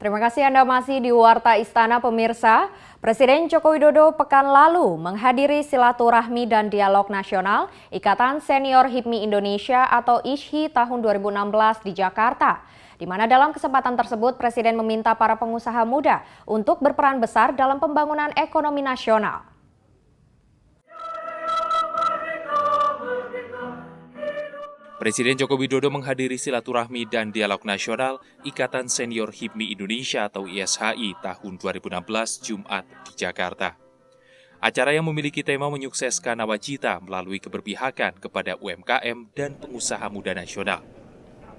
Terima kasih Anda masih di Warta Istana pemirsa. Presiden Joko Widodo pekan lalu menghadiri silaturahmi dan dialog nasional Ikatan Senior HIPMI Indonesia atau ISHI tahun 2016 di Jakarta. Di mana dalam kesempatan tersebut Presiden meminta para pengusaha muda untuk berperan besar dalam pembangunan ekonomi nasional. Presiden Joko Widodo menghadiri silaturahmi dan dialog nasional Ikatan Senior HIPMI Indonesia atau ISHI tahun 2016 Jumat di Jakarta. Acara yang memiliki tema menyukseskan nawacita melalui keberpihakan kepada UMKM dan pengusaha muda nasional.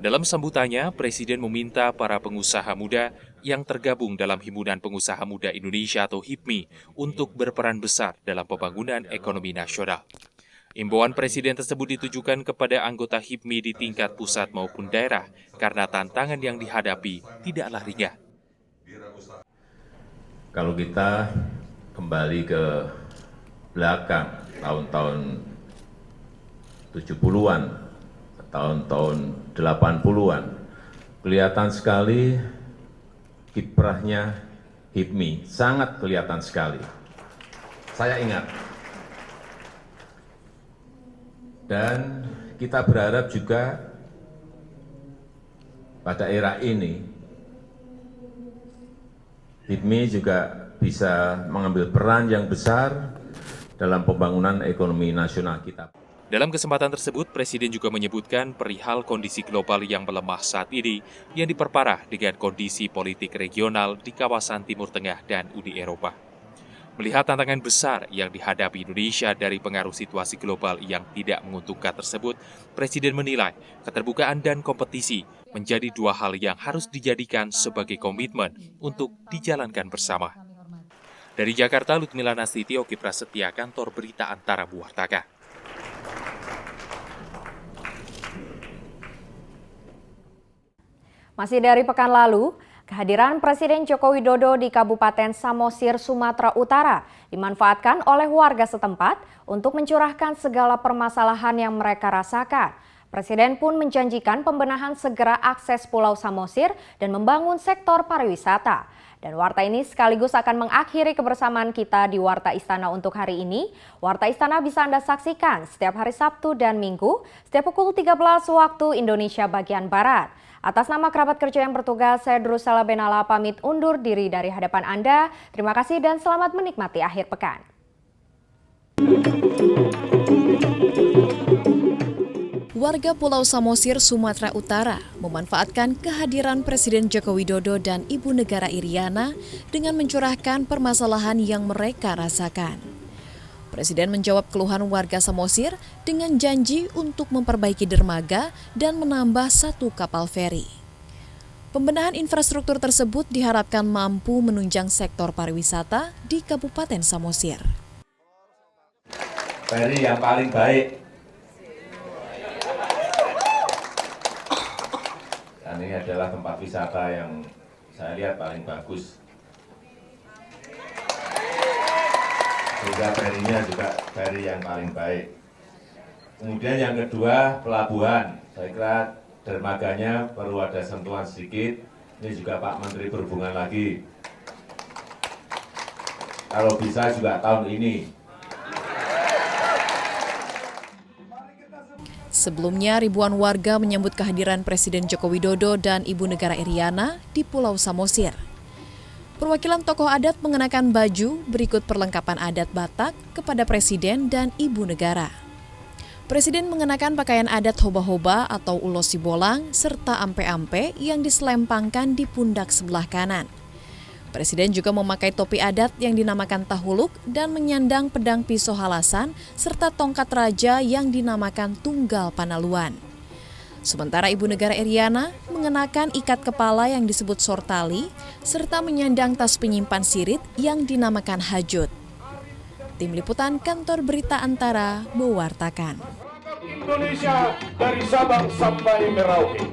Dalam sambutannya, Presiden meminta para pengusaha muda yang tergabung dalam Himpunan Pengusaha Muda Indonesia atau HIPMI untuk berperan besar dalam pembangunan ekonomi nasional. Imbauan Presiden tersebut ditujukan kepada anggota HIPMI di tingkat pusat maupun daerah karena tantangan yang dihadapi tidaklah ringan. Kalau kita kembali ke belakang tahun-tahun 70-an, tahun-tahun 80-an, kelihatan sekali kiprahnya HIPMI, sangat kelihatan sekali. Saya ingat. Dan kita berharap juga pada era ini, HIPMI juga bisa mengambil peran yang besar dalam pembangunan ekonomi nasional kita. Dalam kesempatan tersebut, Presiden juga menyebutkan perihal kondisi global yang melemah saat ini yang diperparah dengan kondisi politik regional di kawasan Timur Tengah dan Uni Eropa. Melihat tantangan besar yang dihadapi Indonesia dari pengaruh situasi global yang tidak menguntungkan tersebut, Presiden menilai keterbukaan dan kompetisi menjadi dua hal yang harus dijadikan sebagai komitmen untuk dijalankan bersama. Dari Jakarta, Lutmila Nastiti, Oki Prasetya, Kantor Berita Antara mewartakan. Masih dari pekan lalu, kehadiran Presiden Joko Widodo di Kabupaten Samosir, Sumatera Utara dimanfaatkan oleh warga setempat untuk mencurahkan segala permasalahan yang mereka rasakan. Presiden pun menjanjikan pembenahan segera akses Pulau Samosir dan membangun sektor pariwisata. Dan Warta ini sekaligus akan mengakhiri kebersamaan kita di Warta Istana untuk hari ini. Warta Istana bisa Anda saksikan setiap hari Sabtu dan Minggu, setiap pukul 13 waktu Indonesia bagian Barat. Atas nama kerabat kerja yang bertugas, saya Drusela Benala pamit undur diri dari hadapan Anda. Terima kasih dan selamat menikmati akhir pekan. Warga Pulau Samosir, Sumatera Utara memanfaatkan kehadiran Presiden Joko Widodo dan Ibu Negara Iriana dengan mencurahkan permasalahan yang mereka rasakan. Presiden menjawab keluhan warga Samosir dengan janji untuk memperbaiki dermaga dan menambah 1 kapal feri. Pembenahan infrastruktur tersebut diharapkan mampu menunjang sektor pariwisata di Kabupaten Samosir. Feri yang paling baik. Dan ini adalah tempat wisata yang saya lihat paling bagus. Sehingga ferinya juga feri yang paling baik. Kemudian yang kedua, pelabuhan. Saya kira dermaganya perlu ada sentuhan sedikit. Ini juga Pak Menteri Perhubungan lagi. Kalau bisa juga tahun ini. Sebelumnya, ribuan warga menyambut kehadiran Presiden Joko Widodo dan Ibu Negara Iriana di Pulau Samosir. Perwakilan tokoh adat mengenakan baju berikut perlengkapan adat Batak kepada Presiden dan Ibu Negara. Presiden mengenakan pakaian adat hoba-hoba atau ulo sibolang serta ampe-ampe yang diselempangkan di pundak sebelah kanan. Presiden juga memakai topi adat yang dinamakan tahuluk dan menyandang pedang pisau halasan serta tongkat raja yang dinamakan tunggal panaluan. Sementara Ibu Negara Iriana mengenakan ikat kepala yang disebut sortali serta menyandang tas penyimpan sirip yang dinamakan hajut. Tim Liputan Kantor Berita Antara mewartakan. Indonesia dari Sabang sampai Merauke.